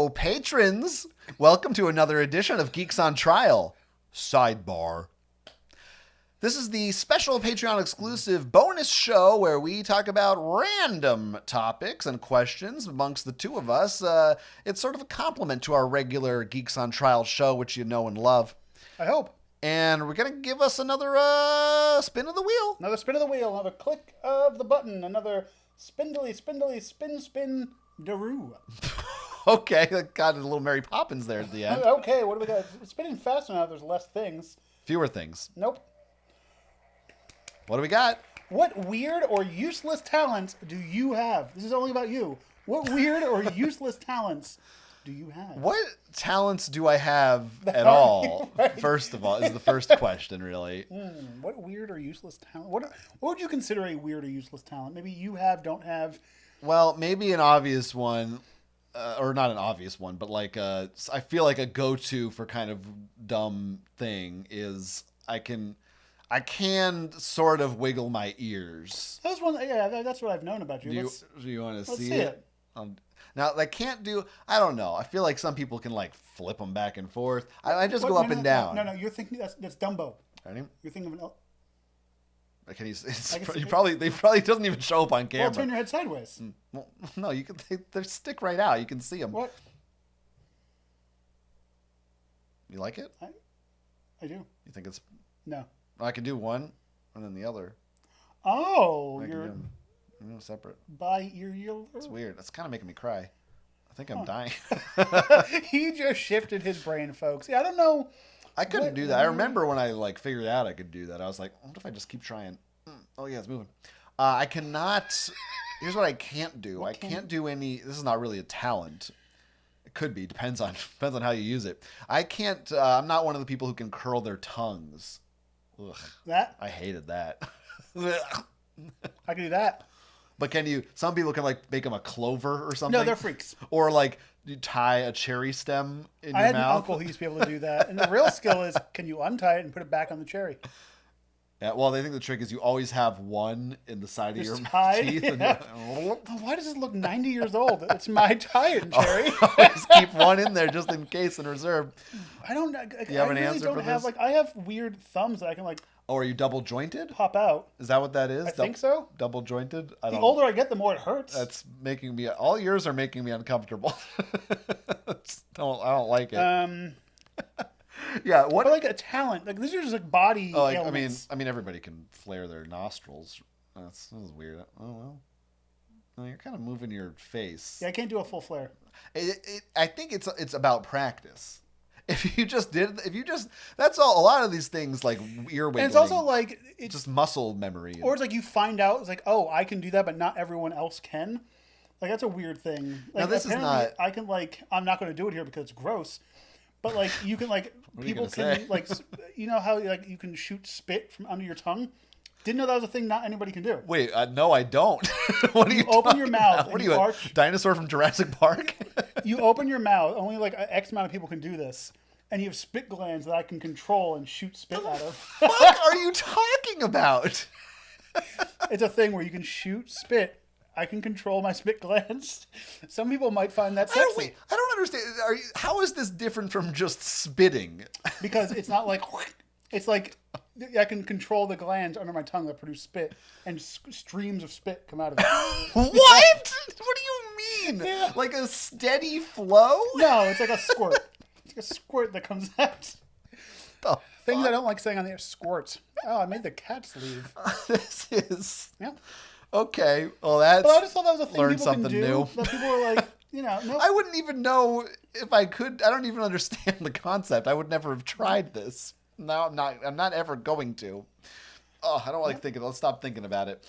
Hello, patrons! Welcome to another edition of Geeks on Trial, Sidebar. This is the special Patreon exclusive bonus show where we talk about random topics and questions amongst the two of us. It's sort of a compliment to our regular Geeks on Trial show, which you know and love. I hope. And we're going to give us another spin of the wheel. Another spin of the wheel, another click of the button, another spindly, spin, daroo. Okay, that got a little Mary Poppins there at the end. Okay, what do we got? It's spinning faster now, there's less things. Fewer things. Nope. What do we got? What weird or useless talents do you have? This is only about you. What weird or useless talents do you have? What talents do I have at all? Right. First of all, is the first question, really. What weird or useless talent? What would you consider a weird or useless talent? Maybe you have, don't have. Well, maybe an obvious one, or not an obvious one, but like I feel like a go-to for kind of dumb thing is I can sort of wiggle my ears. That's one. Yeah, that's what I've known about you. Do you want to let's see it? Now, I can't do. I don't know. I feel like some people can like flip them back and forth. I just go up and down. No. You're thinking that's Dumbo. Ready? You're thinking of an. Can you? They probably doesn't even show up on camera. Well, turn your head sideways. Well, no, you can. They stick right out. You can see them. What? You like it? I do. You think it's? No. I can do one and then the other. Oh, you're separate. By ear. It's weird. It's kind of making me cry. I think I'm dying. He just shifted his brain, folks. Yeah, I don't know. I couldn't do that. I remember when I like figured out I could do that. I was like, what if I just keep trying? Oh yeah, it's moving. I cannot. Here's what I can't do. I can't do any. This is not really a talent. It could be. Depends on how you use it. I can't. I'm not one of the people who can curl their tongues. Ugh. That? I hated that. I can do that. But can you? Some people can like make them a clover or something. No, they're freaks. Or like you tie a cherry stem in your mouth. I had an uncle who used to be able to do that. And the real skill is, can you untie it and put it back on the cherry? Yeah. Well, they think the trick is you always have one in the side of your teeth. Yeah. And why does this look 90 years old? It's my tie-in cherry. Always keep one in there just in case in reserve. I don't. Do you have an answer for this? I have weird thumbs that I can like. Oh, are you double jointed? Pop out. Is that what that is? I think so. Double jointed? The older I get, the more it hurts. That's making me. All yours are making me uncomfortable. I don't like it. Yeah. What? But like a talent. Like these are just like body ailments. I mean, everybody can flare their nostrils. This is weird. Oh well. No, you're kind of moving your face. Yeah, I can't do a full flare. I think it's about practice. That's all. A lot of these things like ear wiggling. And it's also like it's just muscle memory. Or it's like you find out it's like, oh, I can do that, but not everyone else can. Like that's a weird thing. Like, now this is not. I can like. I'm not going to do it here because it's gross. But like you can like people can say? Like you know how like you can shoot spit from under your tongue. Didn't know that was a thing not anybody can do. Wait, no, I don't. What are you open your mouth. What are you, a dinosaur from Jurassic Park? You open your mouth. Only like X amount of people can do this. And you have spit glands that I can control and shoot spit out of. What are you talking about? It's a thing where you can shoot spit. I can control my spit glands. Some people might find that sexy. I don't understand. How is this different from just spitting? Because it's not like... It's like I can control the glands under my tongue that produce spit, and streams of spit come out of it. What? What do you mean? Yeah. Like a steady flow? No, it's like a squirt. It's like a squirt that comes out. Things I don't like saying on the air. Squirts. Oh, I made the cats leave. This is... Yeah. Okay. Well, that's... Well, I just thought that was a thing learned people something can do. new. But people were like, no. I wouldn't even know if I could. I don't even understand the concept. I would never have tried this. No, I'm not ever going to. Oh, I don't like thinking. Let's stop thinking about it.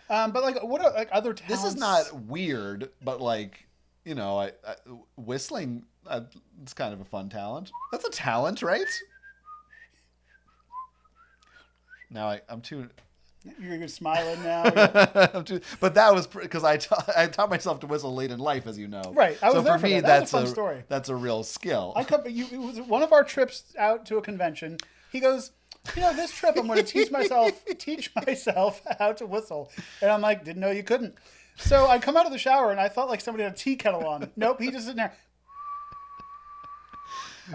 But like, what are like other talents? This is not weird, but like, whistling. It's kind of a fun talent. That's a talent, right? Now I'm too. You're smiling now. But that was because I taught myself to whistle late in life, as you know. Right. I was there for me, that. That's a fun story. That's a real skill. It was one of our trips out to a convention. He goes, this trip I'm going to teach myself how to whistle. And I'm like, didn't know you couldn't. So I come out of the shower and I thought like somebody had a tea kettle on. Nope, he just sitting there.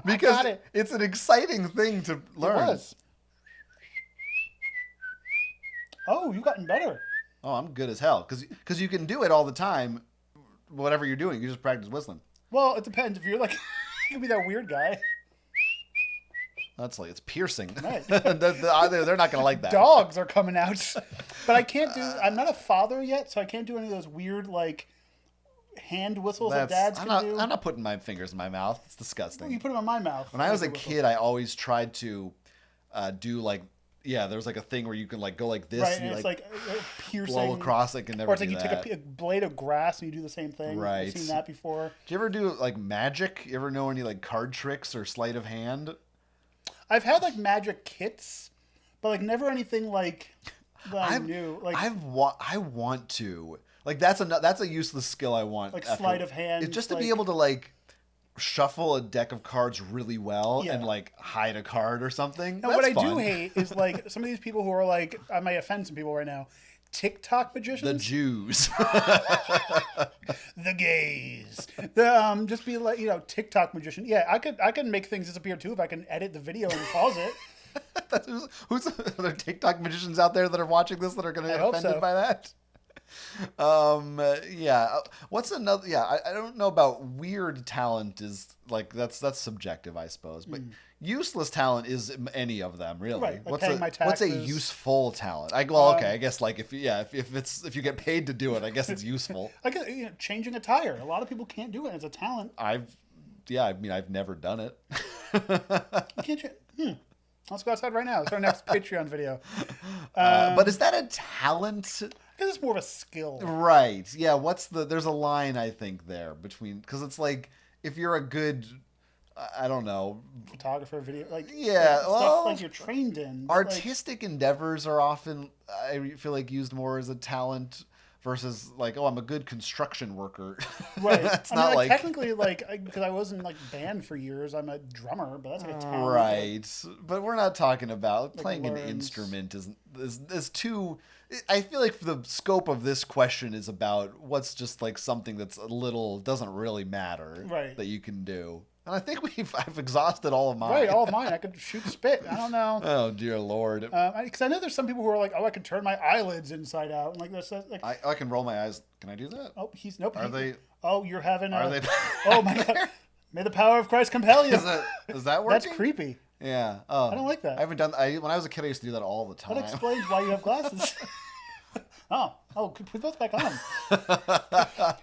because got it. it's an exciting thing to learn. It was. Oh, you've gotten better. Oh, I'm good as hell because you can do it all the time. Whatever you're doing, you just practice whistling. Well, it depends. If you're like, you can be that weird guy. That's like it's piercing. Right. They're not gonna like that. Dogs are coming out, but I can't do. I'm not a father yet, so I can't do any of those weird like hand whistles that dads can do. I'm not putting my fingers in my mouth. It's disgusting. Well, you put them in my mouth. When I was a kid, I always tried to do like there was like a thing where you can like go like this right, and you it's like piercing. blow across. I can never. Or it's like do you that. take a blade of grass and you do the same thing. Right. I've seen that before. Do you ever do like magic? You ever know any like card tricks or sleight of hand? I've had like magic kits, but like never anything like that I knew. Like I want to like that's a useless skill I want. Like sleight of hand. It's just to be able to like shuffle a deck of cards really well and like hide a card or something. Now, what I do hate is like some of these people who are like, I might offend some people right now, TikTok magicians. The Jews. The gays. The just be like, TikTok magician. Yeah, I could make things disappear too if I can edit the video and pause it. Who's are there TikTok magicians out there that are watching this that are going to get offended by that? What's another? I don't know about weird talent. Is like that's subjective, I suppose. But useless talent is any of them really. Right, like what's a useful talent? I guess like if you get paid to do it, I guess it's useful. I guess changing a tire. A lot of people can't do it. It's a talent. I've never done it. You can't. Let's go outside right now. It's our next Patreon video. But is that a talent? Because it's more of a skill. Right. Yeah. There's a line I think there between, because it's like, if you're a good, I don't know. Photographer, video, stuff like you're trained in. Artistic endeavors are often, I feel like, used more as a talent versus like, I'm a good construction worker. Right. It's not like technically because I wasn't like band for years. I'm a drummer, but that's like a talent. Right. But we're not talking about playing an instrument is too. I feel like the scope of this question is about what's just like something that's doesn't really matter that you can do. And I think I've exhausted all of mine. Right, all of mine. I could shoot spit. I don't know. Oh dear Lord. Because I know there's some people who are like, I can turn my eyelids inside out, and like this. Like, I can roll my eyes. Can I do that? Oh, nope. Are they? Oh, you're having. Are they? Oh my God! May the power of Christ compel you. Is that working? That's creepy. Yeah. Oh, I don't like that. I haven't done. When I was a kid, I used to do that all the time. That explains why you have glasses. Put those back on.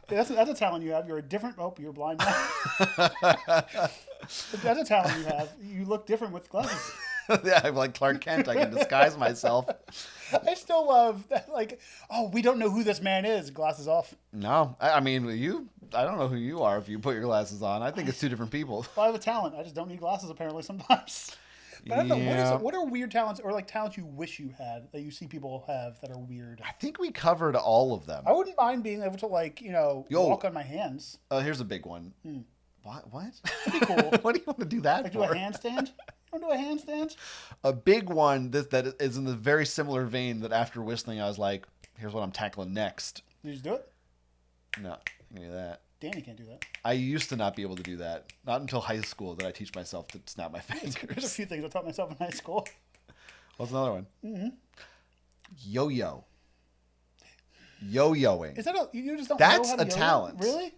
That's a talent you have. You're a different. Oh, you're blind now. That's a talent you have. You look different with glasses. Yeah, I'm like Clark Kent. I can disguise myself. I still love that. Like, we don't know who this man is. Glasses off. No, I mean I don't know who you are if you put your glasses on. I think it's two different people. Well, I have a talent. I just don't need glasses apparently sometimes. But I don't know, what are weird talents or like talents you wish you had that you see people have that are weird? I think we covered all of them. I wouldn't mind being able to walk on my hands. Here's a big one. What? That'd be cool. What do you want to do that like for? Do a handstand? You want to do a handstand? A big one that is in the very similar vein that after whistling I was like, here's what I'm tackling next. Did you just do it? No, I can do that. Danny can't do that. I used to not be able to do that. Not until high school did I teach myself to snap my fingers. There's a few things I taught myself in high school. What's another one? Mm-hmm. Yo-yo. Yo-yoing. Is that you just don't That's know how to a talent. Really?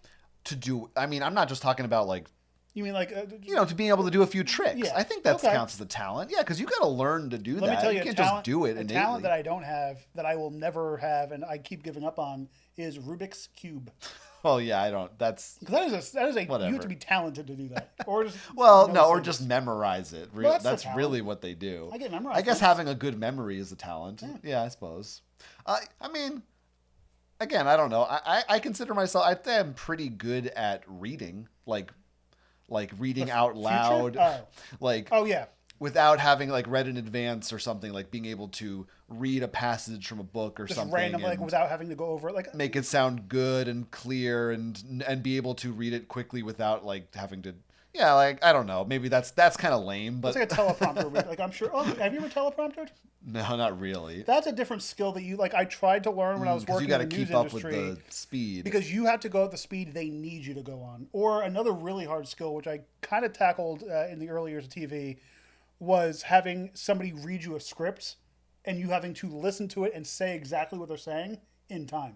To do. I mean, I'm not just talking about like. You mean like to being able to do a few tricks. Yeah. I think that counts as a talent. Yeah, because you got to learn to do that. Let me tell you, you can't just do it innately. A talent that I don't have, that I will never have, and I keep giving up on, is Rubik's Cube. Well, yeah, I don't. That's because that is a whatever. you have to be talented to do that, or just or just memorize it. Well, that's really what they do. I get memorized. I guess having a good memory is a talent. Yeah I suppose. I mean, again, I don't know. I consider myself. I think I'm pretty good at reading, like reading out loud, without having like read in advance or something, like being able to read a passage from a book or just something randomly, like without having to go over it, like make it sound good and clear and be able to read it quickly without like having to Yeah, like I don't know. Maybe that's kind of lame, but It's like a teleprompter. Like I'm sure. Oh, have you ever telepromptered? no, not really. That's a different skill that you like. I tried to learn when I was Because you working got in to the news keep up with industry the speed. because you have to go at the speed they need you to go on. Or another really hard skill, which I kind of tackled in the early years of TV, was having somebody read you a script and you having to listen to it and say exactly what they're saying in time.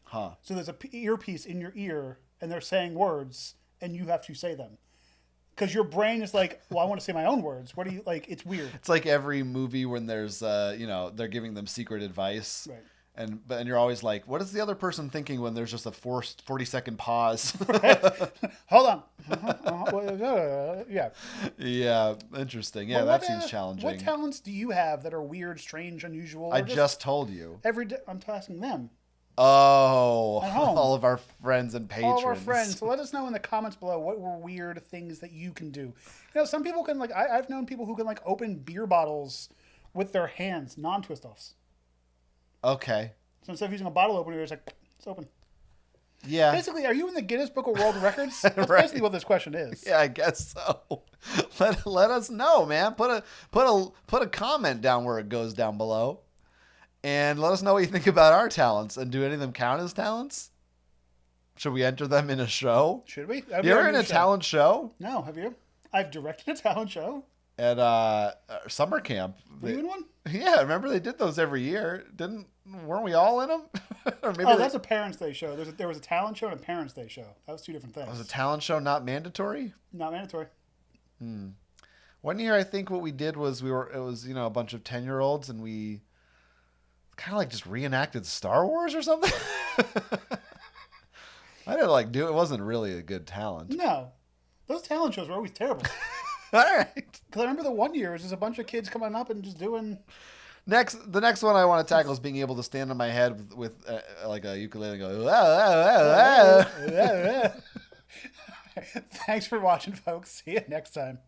Huh. So there's a earpiece in your ear and they're saying words and you have to say them. Because your brain is like, well, I want to say my own words. What do you like? It's weird. It's like every movie when there's, they're giving them secret advice. Right. And you're always like, what is the other person thinking when there's just a forced 40-second pause? Hold on. Yeah. Yeah, interesting. Yeah, But that seems challenging. What talents do you have that are weird, strange, unusual? I or just told you. every day. I'm asking them. Oh, At home. all of our friends and patrons. All of our friends. So let us know in the comments below what were weird things that you can do. You know, some people can like. I've known people who can like open beer bottles with their hands, non-twist offs. Okay. So instead of using a bottle opener, it's like it's open. Yeah. Basically, are you in the Guinness Book of World Records? That's Right. basically what this question is. Yeah, I guess so. Let us know, man. Put a comment down where it goes down below. And let us know what you think about our talents. And do any of them count as talents? Should we enter them in a show? Should we? You ever in a talent show? No, have you? I've directed a talent show. At summer camp. Were you in one? Yeah, remember they did those every year. Weren't we all in them? Or maybe Oh, that's a Parents' Day show. There was a talent show and a Parents' Day show. That was two different things. was a talent show not mandatory? Not mandatory. One year I think what we did was it was a bunch of 10-year-olds and we kind of like just reenacted Star Wars or something. I didn't like do it. It wasn't really a good talent. No. Those talent shows were always terrible. All right. Because I remember the one year was just a bunch of kids coming up and just doing... The next one I want to tackle is being able to stand on my head with like a ukulele and go, "Whoa, whoa, whoa, whoa." Thanks for watching, folks. See you next time.